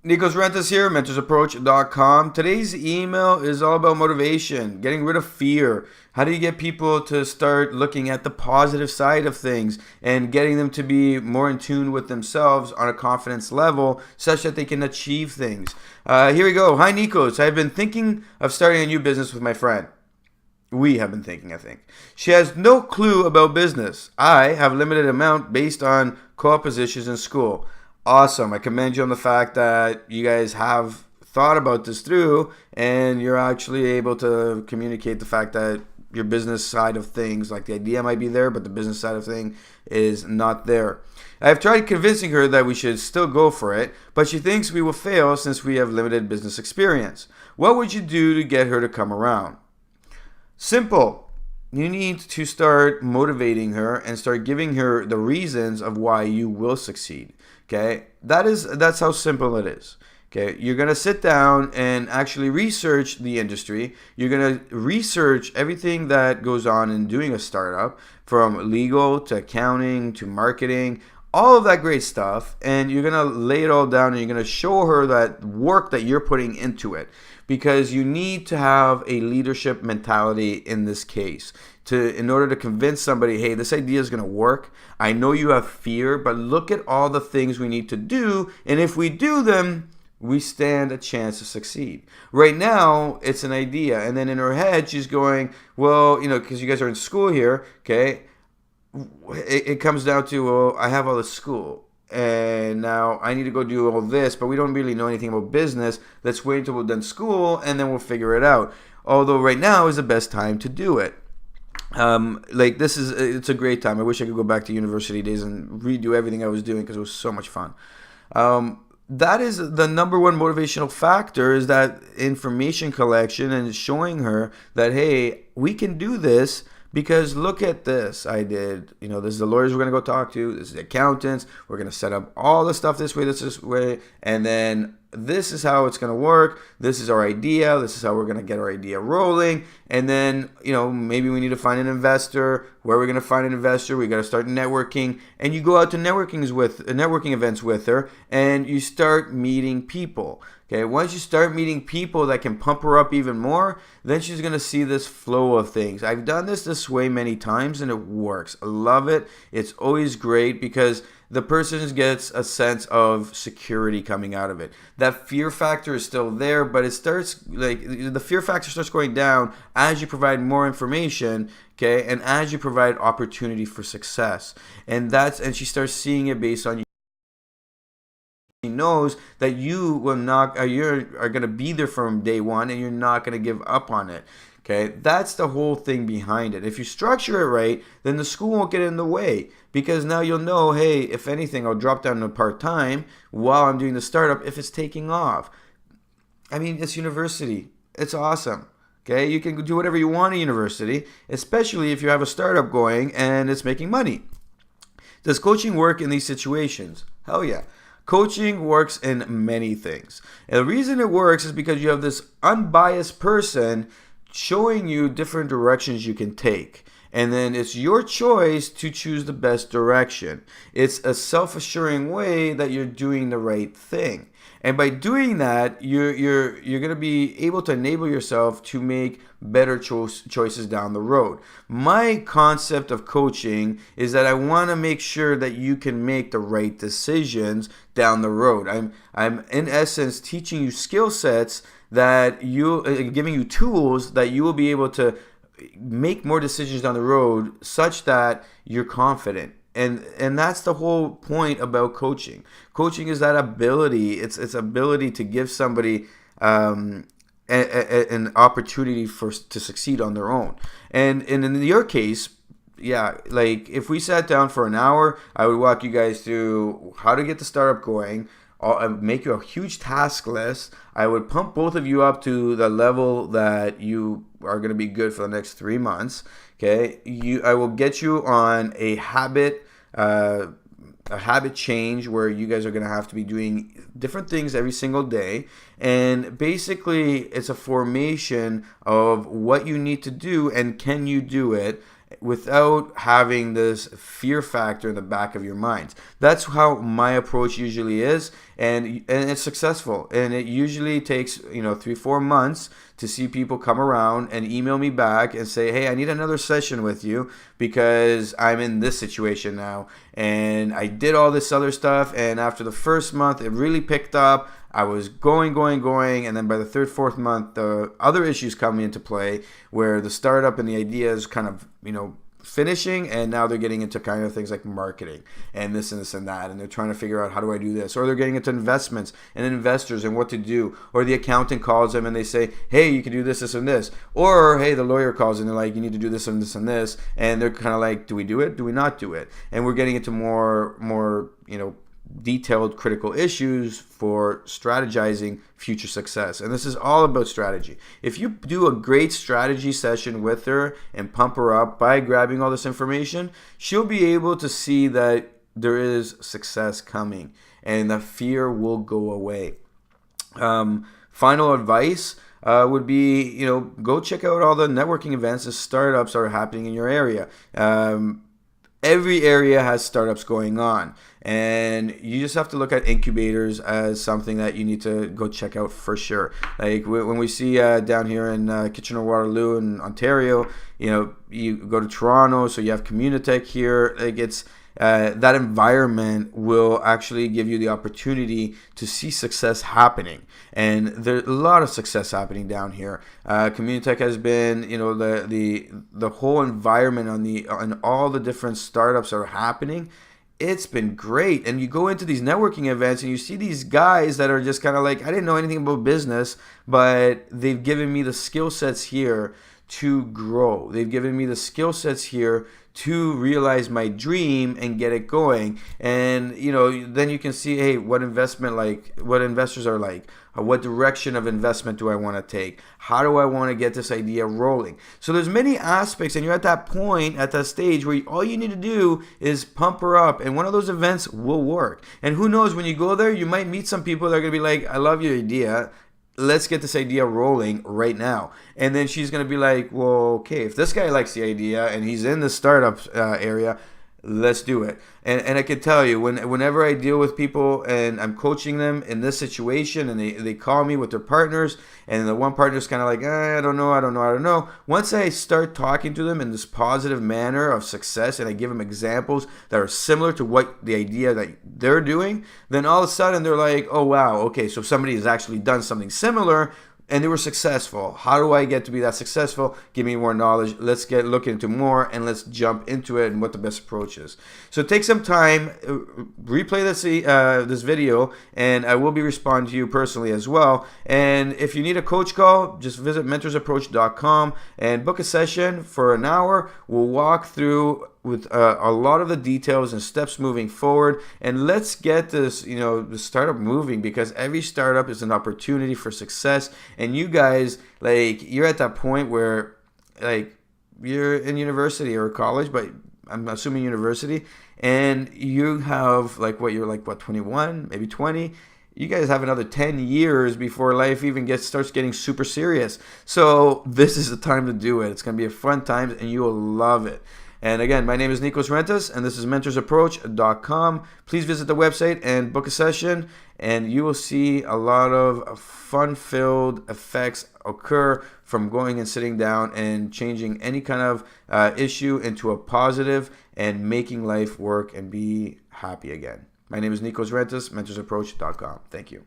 Nikos Rentas here, mentorsapproach.com. Today's email is all about motivation, getting rid of fear. How do you get people to start looking at the positive side of things and getting them to be more in tune with themselves on a confidence level such that they can achieve things? Here we go. Hi, Nikos. I've been thinking of starting a new business with my friend. We have been thinking, I think. She has no clue about business. I have limited amount based on co-op positions in school. Awesome. I commend you on the fact that you guys have thought about this through and you're actually able to communicate the fact that your business side of things, like the idea might be there, but the business side of thing is not there. I've tried convincing her that we should still go for it, but she thinks we will fail since we have limited business experience. What would you do to get her to come around? Simple. You need to start motivating her and start giving her the reasons of why you will succeed. Okay? That's how simple it is. Okay? You're going to sit down and actually research the industry. You're going to research everything that goes on in doing a startup, from legal to accounting to marketing, all of that great stuff, and you're going to lay it all down and you're going to show her that work that you're putting into it, because you need to have a leadership mentality in this case in order to convince somebody, hey, this idea is going to work. I know you have fear, but look at all the things we need to do, and if we do them, we stand a chance to succeed. Right now, it's an idea, and then in her head, she's going, well, because you guys are in school here, okay, it comes down to, well, I have all this school and now I need to go do all this, but we don't really know anything about business. Let's wait until we're done school and then we'll figure it out. Although right now is the best time to do it. It's a great time. I wish I could go back to university days and redo everything I was doing because it was so much fun. That is the number one motivational factor, is that information collection and showing her that, hey, we can do this. Because look at this, I did, this is the lawyers we're going to go talk to, this is the accountants, we're going to set up all the stuff this way, and then this is how it's going to work, this is our idea, this is how we're going to get our idea rolling, and then, maybe we need to find an investor. Where are we going to find an investor? We got to start networking, and you go out to networking events with her, and you start meeting people. Okay, once you start meeting people that can pump her up even more, then she's going to see this flow of things. I've done this way many times and it works. I love it. It's always great because the person gets a sense of security coming out of it. That fear factor is still there, but it starts, the fear factor starts going down as you provide more information, okay, and as you provide opportunity for success. And she starts seeing it based on knows that you will not are going to be there from day one and you're not going to give up on it. Okay, that's the whole thing behind it. If you structure it right, then the school won't get in the way, because now you'll know, hey, if anything, I'll drop down to part-time while I'm doing the startup if it's taking off. I mean, it's university. It's awesome. Okay, you can do whatever you want at university, especially if you have a startup going and it's making money. Does coaching work in these situations? Hell yeah. Coaching works in many things. And the reason it works is because you have this unbiased person showing you different directions you can take. And then it's your choice to choose the best direction. It's a self-assuring way that you're doing the right thing. And by doing that, you're going to be able to enable yourself to make better choices down the road. My concept of coaching is that I want to make sure that you can make the right decisions down the road. I'm in essence teaching you skill sets that giving you tools that you will be able to make more decisions down the road such that you're confident. And that's the whole point about coaching. Coaching is that ability. It's ability to give somebody an opportunity to succeed on their own. And in your case, yeah, like if we sat down for an hour, I would walk you guys through how to get the startup going. I'll make you a huge task list. I would pump both of you up to the level that you are going to be good for the next 3 months. Okay, I will get you on a habit change where you guys are going to have to be doing different things every single day, and basically it's a formation of what you need to do and can you do it, without having this fear factor in the back of your mind. That's how my approach usually is, and it's successful. And it usually takes 3-4 months to see people come around and email me back and say, hey, I need another session with you because I'm in this situation now, and I did all this other stuff, and after the first month it really picked up. I was going, and then by the third, fourth month, the other issues come into play where the startup and the idea is kind of, finishing, and now they're getting into kind of things like marketing and this and that, and they're trying to figure out, how do I do this? Or they're getting into investments and investors and what to do, or the accountant calls them and they say, hey, you can do this, and this, or hey, the lawyer calls and they're like, you need to do this and this and this, and they're kind of like, do we do it? Do we not do it? And we're getting into more detailed critical issues for strategizing future success. And this is all about strategy. If you do a great strategy session with her and pump her up by grabbing all this information, she'll be able to see that there is success coming and the fear will go away. Final advice would be, go check out all the networking events and startups that are happening in your area. Every area has startups going on, and you just have to look at incubators as something that you need to go check out for sure. Like when we see down here in Kitchener-Waterloo in Ontario, you go to Toronto, so you have Communitech here. Like it's that environment will actually give you the opportunity to see success happening, and there's a lot of success happening down here. Communitech has been, the whole environment on all the different startups that are happening. It's been great. And you go into these networking events and you see these guys that are just kind of like, I didn't know anything about business, but they've given me the skill sets here to grow. They've given me the skill sets here to realize my dream and get it going. And then you can see, hey, what investors are like, what direction of investment do I want to take, how do I want to get this idea rolling. So there's many aspects, and you're at that point, at that stage where all you need to do is pump her up, and one of those events will work. And who knows, when you go there, you might meet some people that are going to be like, I love your idea, let's get this idea rolling right now. And then she's going to be like, well, okay, if this guy likes the idea and he's in the startup area, let's do it. And I can tell you, whenever I deal with people and I'm coaching them in this situation, and they call me with their partners, and the one partner's kind of like, I don't know. Once I start talking to them in this positive manner of success, and I give them examples that are similar to what the idea that they're doing, then all of a sudden they're like, oh wow, okay, so somebody has actually done something similar and they were successful. How do I get to be that successful? Give me more knowledge. Let's look into more, and let's jump into it and what the best approach is. So take some time, replay this video, and I will be responding to you personally as well. And if you need a coach call, just visit mentorsapproach.com and book a session for an hour. We'll walk through with a lot of the details and steps moving forward, and let's get this, the startup moving, because every startup is an opportunity for success. And you guys, you're at that point where, you're in university or college, but I'm assuming university, and you have, 21, maybe 20. You guys have another 10 years before life even starts getting super serious. So this is the time to do it. It's going to be a fun time, and you will love it. And again, my name is Nikos Rentas, and this is mentorsapproach.com. Please visit the website and book a session, and you will see a lot of fun-filled effects occur from going and sitting down and changing any kind of issue into a positive and making life work and be happy again. My name is Nikos Rentas, mentorsapproach.com. Thank you.